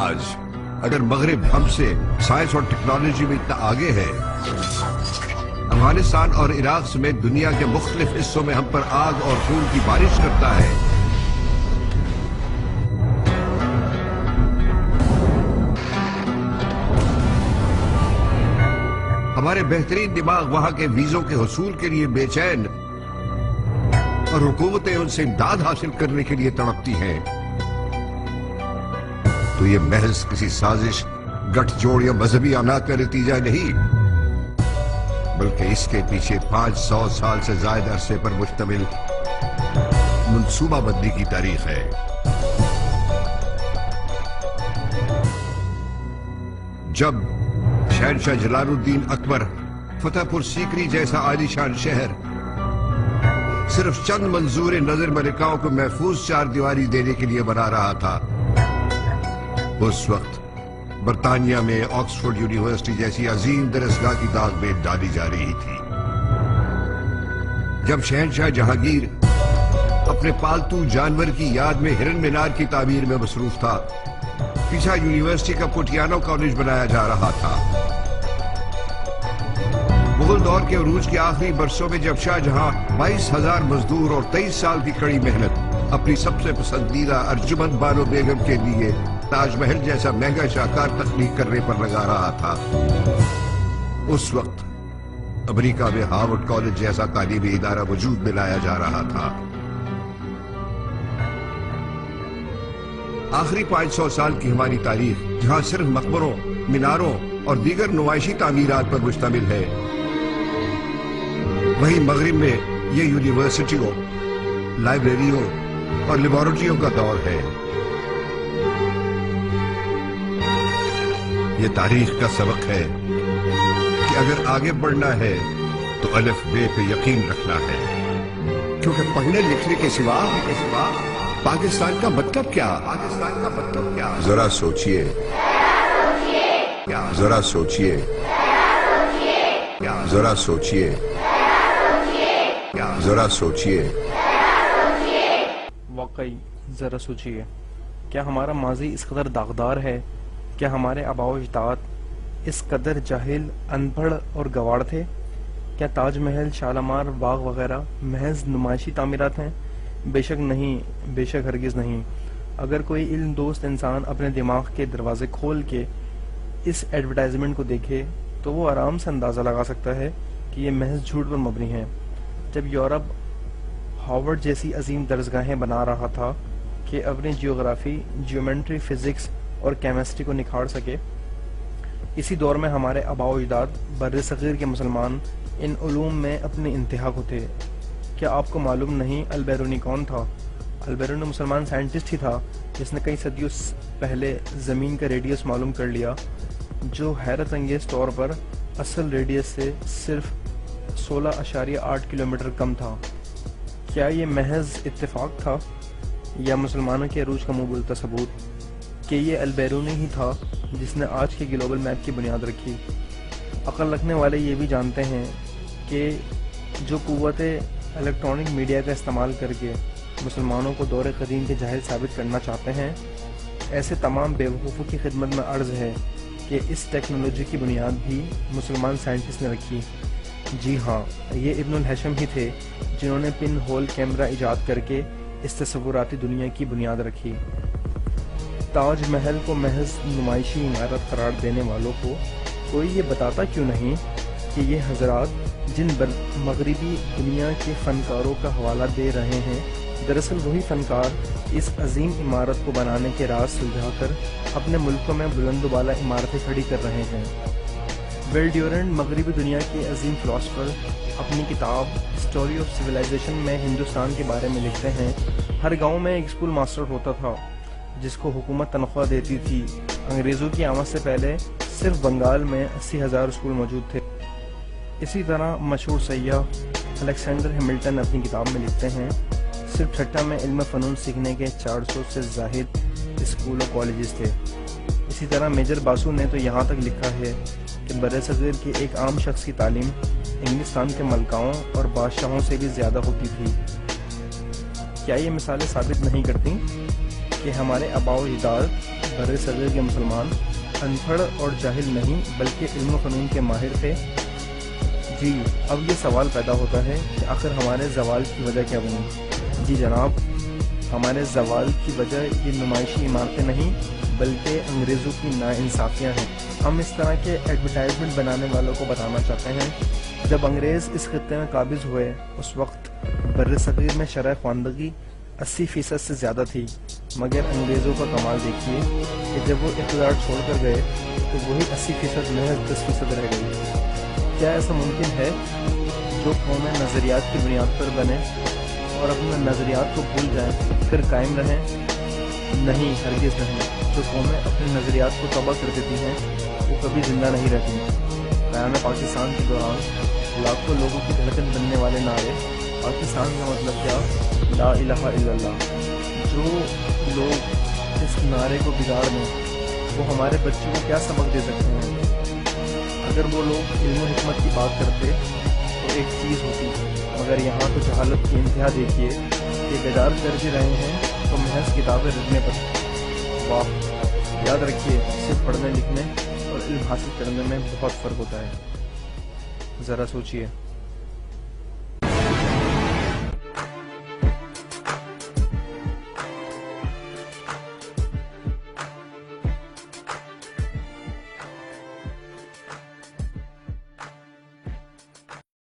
آج اگر مغرب ہم سے سائنس اور ٹیکنالوجی میں اتنا آگے ہے، افغانستان اور عراق سمیت دنیا کے مختلف حصوں میں ہم پر آگ اور خون کی بارش کرتا ہے، ہمارے بہترین دماغ وہاں کے ویزوں کے حصول کے لیے بے چین اور حکومتیں ان سے امداد حاصل کرنے کے لیے تڑپتی ہیں، تو یہ محض کسی سازش، گٹھ جوڑ یا مذہبی عناد کا نتیجہ نہیں، بلکہ اس کے پیچھے 500 سال سے زائد عرصے پر مشتمل منصوبہ بندی کی تاریخ ہے۔ جب شہنشاہ جلال الدین اکبر فتح پور سیکری جیسا عالی شان شہر صرف چند منظور نظر ملکاؤں کو محفوظ چار دیواری دینے کے لیے بنا رہا تھا، اس وقت برطانیہ میں آکسفورڈ یونیورسٹی جیسی عظیم درسگاہ کی داغ بیت ڈالی جا رہی تھی۔ جب شہنشاہ جہانگیر اپنے پالتو جانور کی یاد میں ہرن مینار کی تعمیر میں مصروف تھا، پیچھا یونیورسٹی کا پوٹیانو کالج بنایا جا رہا تھا۔ مغل دور کے عروج کے آخری برسوں میں جب شاہ جہاں 22,000 مزدور اور 23 سال کی کڑی محنت اپنی سب سے پسندیدہ ارجمند بانو بیگم کے لیے تاج محل جیسا مہنگا شاہکار تخلیق کرنے پر لگا رہا تھا، اس وقت امریکہ میں ہارورڈ کالج جیسا تعلیمی ادارہ وجود میں لایا جا رہا تھا۔ آخری 500 سال کی ہماری تاریخ جہاں صرف مقبروں، میناروں اور دیگر نمائشی تعمیرات پر مشتمل ہے، وہیں مغرب میں یہ یونیورسٹیوں، لائبریریوں اور لیبارٹریوں کا دور ہے۔ یہ تاریخ کا سبق ہے کہ اگر آگے بڑھنا ہے تو الف بے پہ یقین رکھنا ہے، کیونکہ پڑھنے لکھنے کے سوا پاکستان کا مطلب کیا؟ ذرا سوچئے، ذرا سوچئے، ذرا سوچئے، ذرا سوچئے۔ واقعی ذرا سوچئے، کیا ہمارا ماضی اس قدر داغدار ہے؟ کیا ہمارے آباء و اجداد اس قدر جاہل، ان پڑھ اور گوار تھے؟ کیا تاج محل، شالمار باغ وغیرہ محض نمائشی تعمیرات ہیں؟ بے شک نہیں، بے شک ہرگز نہیں۔ اگر کوئی علم دوست انسان اپنے دماغ کے دروازے کھول کے اس ایڈورٹائزمنٹ کو دیکھے تو وہ آرام سے اندازہ لگا سکتا ہے کہ یہ محض جھوٹ پر مبنی ہے۔ جب یورپ ہارورڈ جیسی عظیم درسگاہیں بنا رہا تھا کہ اپنی جیوگرافی، جیومیٹری، فزکس اور کیمسٹری کو نکھار سکے، اسی دور میں ہمارے آباء و اجداد بر صغیر کے مسلمان ان علوم میں اپنی انتہا کو تھے۔ کیا آپ کو معلوم نہیں البیرونی کون تھا؟ البیرونی مسلمان سائنٹسٹ ہی تھا جس نے کئی صدیوں پہلے زمین کا ریڈیس معلوم کر لیا، جو حیرت انگیز طور پر اصل ریڈیس سے صرف 16.8 کلومیٹر کم تھا۔ کیا یہ محض اتفاق تھا یا مسلمانوں کے عروج کا مبلغ ثبوت کہ یہ البیرونی ہی تھا جس نے آج کے گلوبل میپ کی بنیاد رکھی؟ عقل رکھنے والے یہ بھی جانتے ہیں کہ جو قوت الیکٹرانک میڈیا کا استعمال کر کے مسلمانوں کو دور قدیم کے جاہل ثابت کرنا چاہتے ہیں، ایسے تمام بیوقوفوں کی خدمت میں عرض ہے کہ اس ٹیکنالوجی کی بنیاد بھی مسلمان سائنٹسٹ نے رکھی۔ جی ہاں، یہ ابن الہشم ہی تھے جنہوں نے پن ہول کیمرہ ایجاد کر کے اس تصوراتی دنیا کی بنیاد رکھی۔ تاج محل کو محض نمائشی عمارت قرار دینے والوں کو کوئی یہ بتاتا کیوں نہیں کہ یہ حضرات جن مغربی دنیا کے فنکاروں کا حوالہ دے رہے ہیں، دراصل وہی فنکار اس عظیم عمارت کو بنانے کے راز سلجھا کر اپنے ملکوں میں بلند و بالا عمارتیں کھڑی کر رہے ہیں۔ ویل ڈیورنٹ مغربی دنیا کے عظیم فلاسفر اپنی کتاب ہسٹوری آف سویلائزیشن میں ہندوستان کے بارے میں لکھتے ہیں، ہر گاؤں میں ایک اسکول ماسٹر ہوتا تھا جس کو حکومت تنخواہ دیتی تھی۔ انگریزوں کی آمد سے پہلے صرف بنگال میں 80,000 اسکول موجود تھے۔ اسی طرح مشہور سیاح الیگزینڈر ہیملٹن اپنی کتاب میں لکھتے ہیں، صرف ٹھٹہ میں علم فنون سیکھنے کے 400 سے زائد اسکول اور کالجز تھے۔ اسی طرح میجر باسو نے تو یہاں تک لکھا ہے کہ برصغیر کے ایک عام شخص کی تعلیم انگلستان کے ملکاؤں اور بادشاہوں سے بھی زیادہ ہوتی تھی۔ کیا یہ مثالیں ثابت نہیں کرتی کہ ہمارے آباء و اجداد بر صغیر کے مسلمان ان پڑھ اور جاہل نہیں بلکہ علم و فنون کے ماہر تھے؟ جی، اب یہ سوال پیدا ہوتا ہے کہ آخر ہمارے زوال کی وجہ کیا بنی؟ جی جناب، ہمارے زوال کی وجہ یہ نمائشی عمارتیں نہیں بلکہ انگریزوں کی ناانصافیاں ہیں۔ ہم اس طرح کے ایڈورٹائزمنٹ بنانے والوں کو بتانا چاہتے ہیں، جب انگریز اس خطے میں قابض ہوئے اس وقت بر صغیر میں شرح خواندگی 80% سے زیادہ تھی، مگر انگریزوں کا کمال دیکھیے کہ جب وہ اقتدار چھوڑ کر گئے تو وہی 80% محض 10% رہ گئی۔ کیا ایسا ممکن ہے جو قومیں نظریات کی بنیاد پر بنے اور اپنے نظریات کو بھول جائیں پھر قائم رہیں؟ نہیں، ہرگز نہیں۔ جو قومیں اپنے نظریات کو تباہ کر دیتی ہیں وہ کبھی زندہ نہیں رہتی۔ قیام پاکستان کے دوران لاکھوں لوگوں کی دھڑکن بننے والے نعرے پاکستان کا مطلب کیا؟ لا الہ الا اللہ۔ جو لوگ اس نعرے کو بگاڑ دیں وہ ہمارے بچوں کو کیا سبق دے سکتے ہیں؟ اگر وہ لوگ علم و حکمت کی بات کرتے تو ایک چیز ہوتی، مگر یہاں تو جہالت کی انتہا دیکھیے کہ بیدار کر بھی رہے ہیں تو محض کتابیں رکھنے پر۔ واہ! یاد رکھیے، صرف پڑھنے لکھنے اور علم حاصل کرنے میں بہت فرق ہوتا ہے۔ ذرا سوچئے۔